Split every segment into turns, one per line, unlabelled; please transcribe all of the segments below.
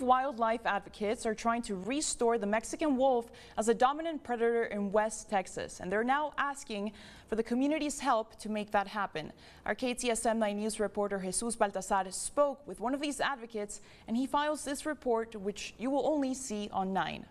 of wildlife advocates are trying to restore the Mexican wolf as a dominant predator in West Texas, and they're now asking for the community's help to make that happen. Our KTSM 9 News reporter Jesus Baltazar spoke with one of these advocates, and he files this report, which you will only see on 9.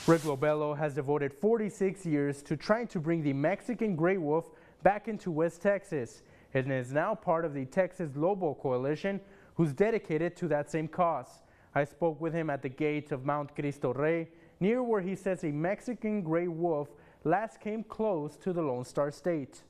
Rick Lobelo has devoted 46 years to trying to bring the Mexican gray wolf back into West Texas, and is now part of the Texas Lobo Coalition, who's dedicated to that same cause. I spoke with him at the gates of Mount Cristo Rey, near where he says a Mexican gray wolf last came close to the Lone Star State.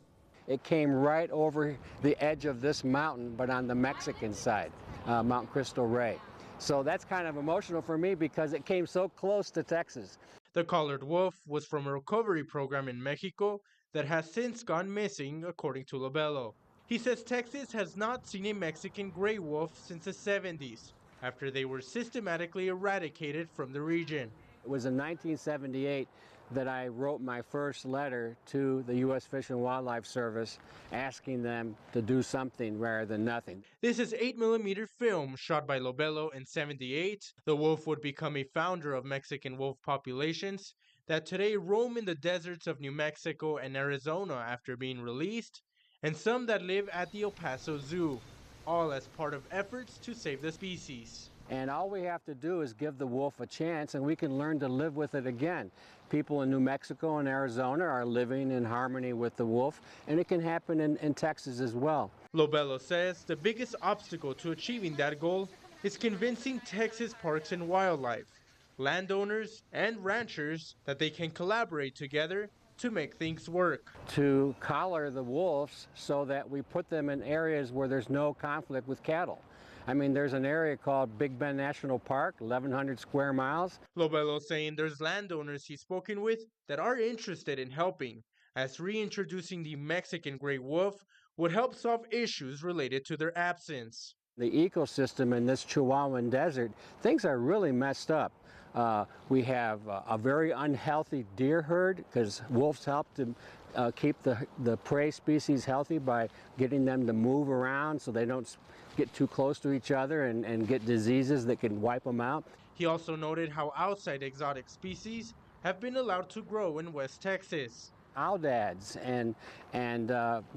It came right over the edge of this mountain, but on the Mexican side, Mount Cristo Rey. So that's kind of emotional for me because it came so close to Texas.
The collared wolf was from a recovery program in Mexico that has since gone missing, according to Lobelo. He says Texas has not seen a Mexican gray wolf since the 70s, after they were systematically eradicated from the region.
It was in 1978 that I wrote my first letter to the U.S. Fish and Wildlife Service asking them to do something rather than nothing.
This is 8mm film shot by Lobelo in '78. The wolf would become a founder of Mexican wolf populations that today roam in the deserts of New Mexico and Arizona after being released, and some that live at the El Paso Zoo, all as part of efforts to save the species.
And all we have to do is give the wolf a chance and we can learn to live with it again. People in New Mexico and Arizona are living in harmony with the wolf, and it can happen in Texas as well.
Lobelo says the biggest obstacle to achieving that goal is convincing Texas Parks and Wildlife, landowners and ranchers that they can collaborate together to make things work.
To collar the wolves so that we put them in areas where there's no conflict with cattle. I mean, there's an area called Big Bend National Park, 1,100 square miles.
Lobelo saying there's landowners he's spoken with that are interested in helping, as reintroducing the Mexican gray wolf would help solve issues related to their absence.
The ecosystem in this Chihuahuan desert, things are really messed up. We have a very unhealthy deer herd because wolves help to keep the prey species healthy by getting them to move around so they don't get too close to each other and get diseases that can wipe them out.
He also noted how outside exotic species have been allowed to grow in West Texas.
Audads and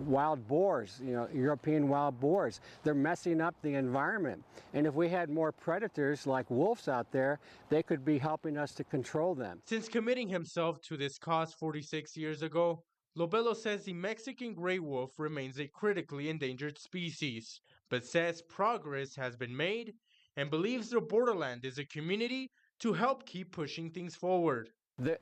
wild boars, European wild boars. They're messing up the environment. And if we had more predators like wolves out there, they could be helping us to control them.
Since committing himself to this cause 46 years ago, Lobelo says the Mexican gray wolf remains a critically endangered species, but says progress has been made and believes the borderland is a community to help keep pushing things forward.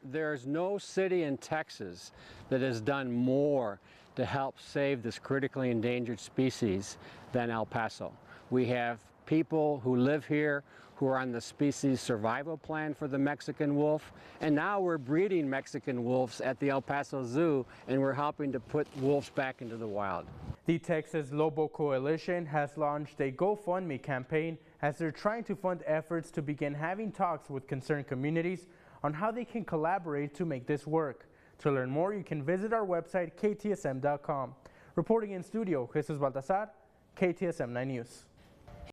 There's no city in Texas that has done more to help save this critically endangered species than El Paso. We have people who live here who are on the species survival plan for the Mexican wolf, and now we're breeding Mexican wolves at the El Paso Zoo, and we're helping to put wolves back into the wild.
The Texas Lobo Coalition has launched a GoFundMe campaign as they're trying to fund efforts to begin having talks with concerned communities on how they can collaborate to make this work. To learn more, you can visit our website, ktsm.com. Reporting in studio, Jesus Baltazar, KTSM 9 News.